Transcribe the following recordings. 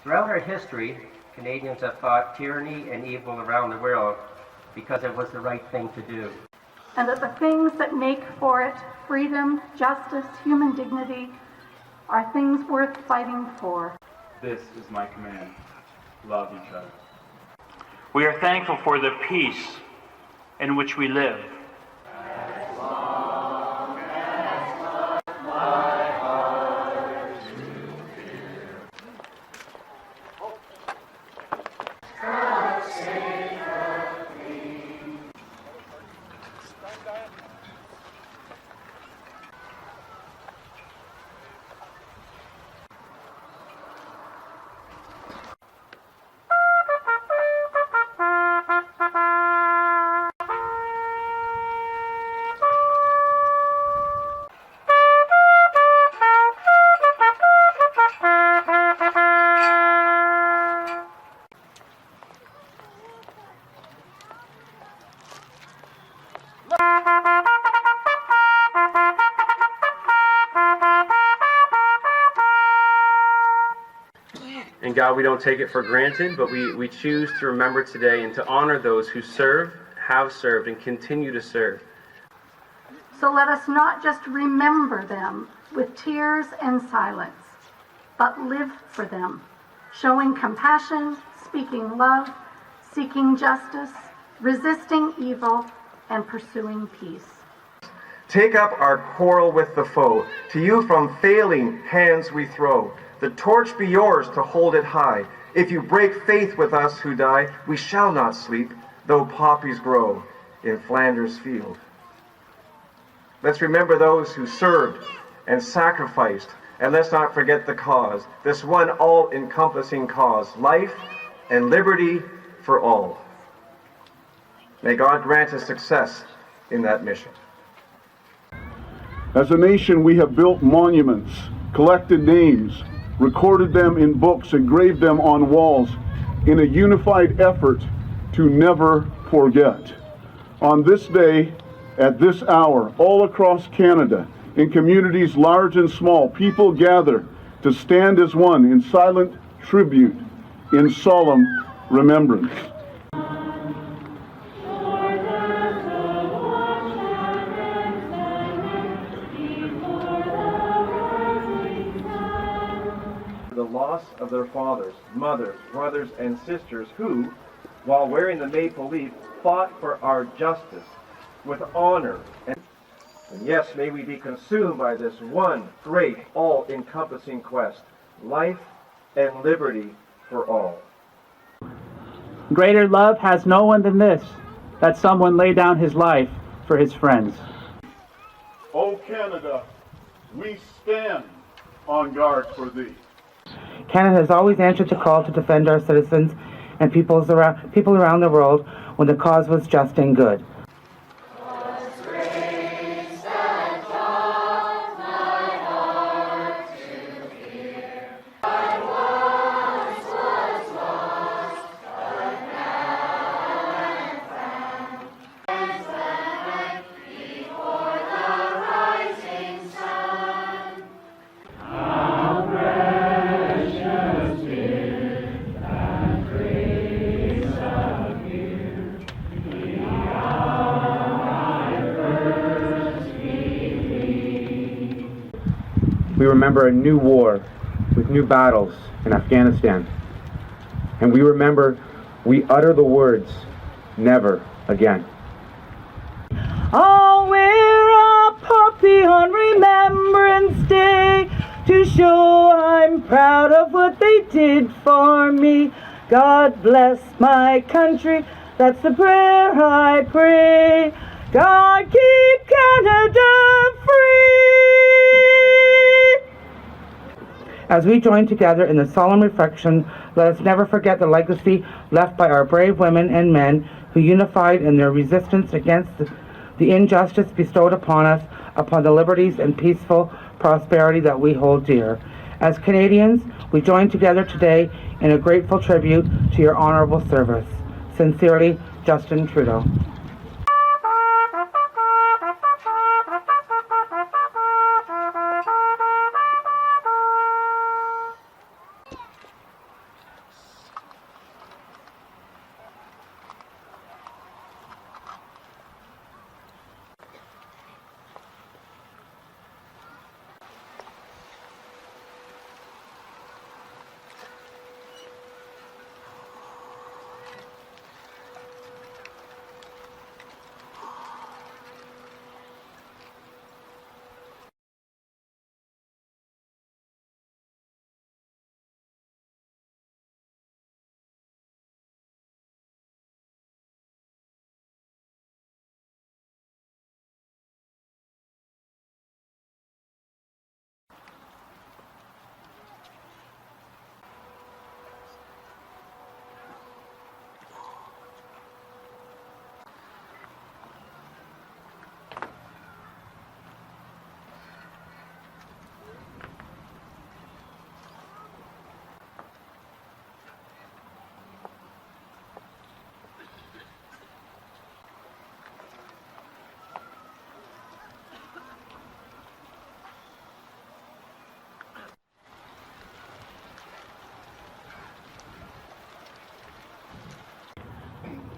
Throughout our history, Canadians have fought tyranny and evil around the world because it was the right thing to do. And that the things that make for it, freedom, justice, human dignity, are things worth fighting for. This is my command. Love each other. We are thankful for the peace in which we live. And God, we don't take it for granted, but we choose to remember today and to honor those who serve, have served, and continue to serve. So let us not just remember them with tears and silence, but live for them, showing compassion, speaking love, seeking justice, resisting evil, and pursuing peace. Take up our quarrel with the foe. To you from failing hands we throw. The torch be yours to hold it high. If you break faith with us who die, we shall not sleep, though poppies grow in Flanders field. Let's remember those who served and sacrificed, and let's not forget the cause, this one all-encompassing cause, life and liberty for all. May God grant us success in that mission. As a nation, we have built monuments, collected names, recorded them in books, engraved them on walls in a unified effort to never forget. On this day, at this hour, all across Canada, in communities large and small, people gather to stand as one in silent tribute, in solemn remembrance. The loss of their fathers, mothers, brothers, and sisters who, while wearing the maple leaf, fought for our justice with honor. And yes, may we be consumed by this one great, all-encompassing quest, life and liberty for all. Greater love has no one than this, that someone lay down his life for his friends. O Canada, we stand on guard for thee. Canada has always answered the call to defend our citizens and people around the world when the cause was just and good. We remember a new war with new battles in Afghanistan. And we remember we utter the words, never again. I'll wear a poppy on Remembrance Day to show I'm proud of what they did for me. God bless my country, that's the prayer I pray. God keep Canada free. As we join together in the solemn reflection, let us never forget the legacy left by our brave women and men who unified in their resistance against the injustice bestowed upon us, upon the liberties and peaceful prosperity that we hold dear. As Canadians, we join together today in a grateful tribute to your honorable service. Sincerely, Justin Trudeau.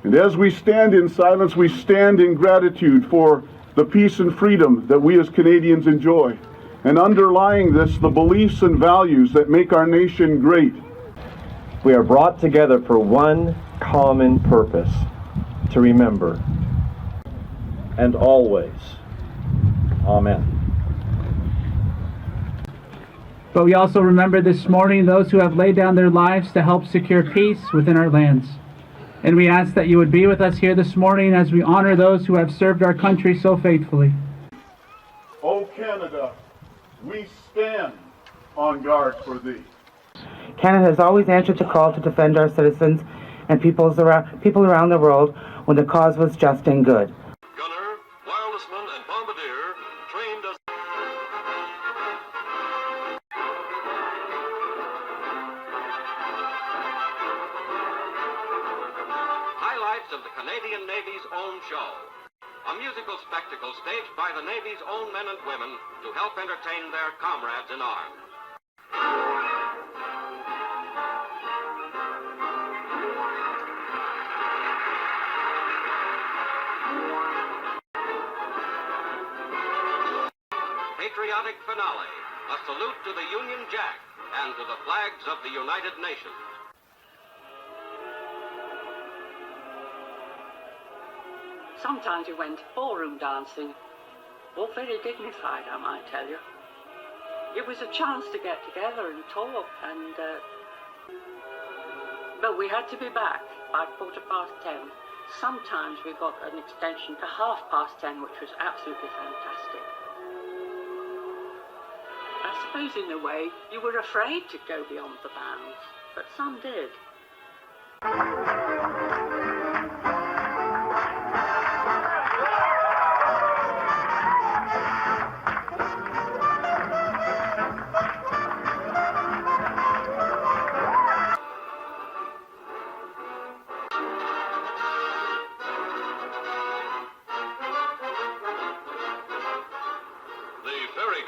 And as we stand in silence, we stand in gratitude for the peace and freedom that we as Canadians enjoy. And underlying this, the beliefs and values that make our nation great. We are brought together for one common purpose: to remember. And always. Amen. But we also remember this morning those who have laid down their lives to help secure peace within our lands. And we ask that you would be with us here this morning as we honor those who have served our country so faithfully. O Canada, we stand on guard for thee. Canada has always answered the call to defend our citizens and people around the world when the cause was just and good. Gunner, wirelessman, and bombardier trained as highlights of the Canadian Navy's own show. A musical spectacle staged by the Navy's own men and women to help entertain their comrades in arms. Patriotic finale, a salute to the Union Jack and to the flags of the United Nations. Sometimes we went ballroom dancing, all very dignified, I might tell you. It was a chance to get together and talk, and but we had to be back by 10:15. Sometimes we got an extension to 10:30, which was absolutely fantastic. I suppose in a way you were afraid to go beyond the bounds, but some did.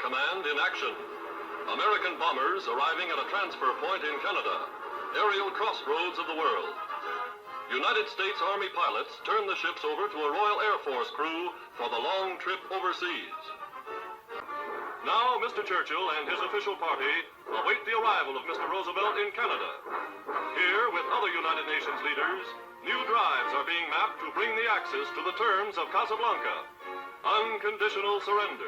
Command in action. American bombers arriving at a transfer point in Canada, aerial crossroads of the world. United States Army pilots turn the ships over to a Royal Air Force crew for the long trip overseas. Now, Mr. Churchill and his official party await the arrival of Mr. Roosevelt in Canada. Here, with other United Nations leaders, new drives are being mapped to bring the Axis to the terms of Casablanca. Unconditional surrender.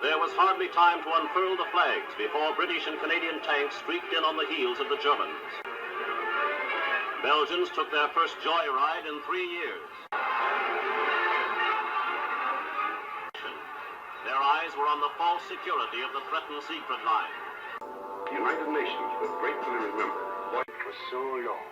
There was hardly time to unfurl the flags before British and Canadian tanks streaked in on the heels of the Germans. Belgians took their first joyride in 3 years. Their eyes were on the false security of the threatened secret line. The United Nations will gratefully remember what for so long.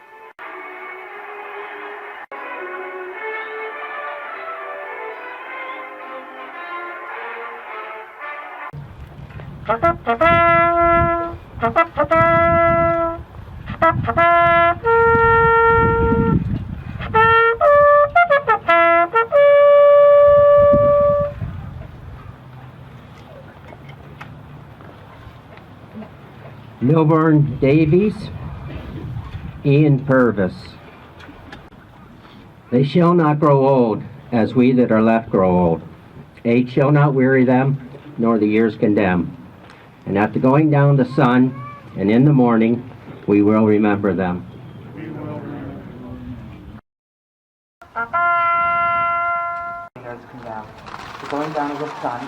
Milburn Davies, Ian Purvis. They shall not grow old, as we that are left grow old. Age shall not weary them, nor the years condemn. And at the going down the sun, and in the morning, we will remember them. Years condemn. The going down of the sun.